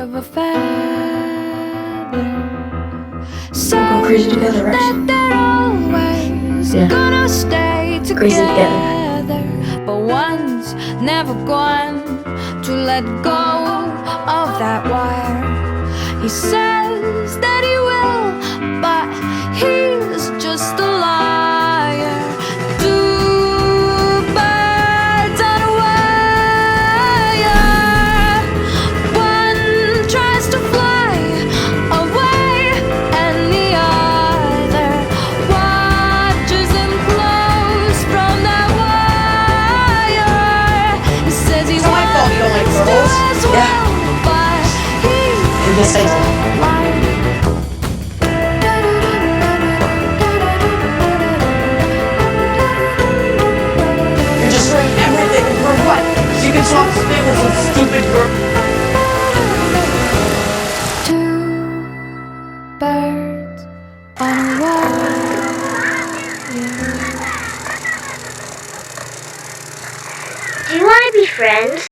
of a feather. We'll go crazy together, right? That they're always Yeah. gonna stay together. Crazy together. But one's never going to let go of that wire. He says that he will, but he's just a liar. Two birds on a wire. One tries to fly away, and the other watches him close from that wire. He says he It's not my fault you don't like wants to girls. as well, but You're just he's saying. You're just ruining everything for what? So you can swap space with some stupid girl. Two birds on a wire. Do you want to be friends?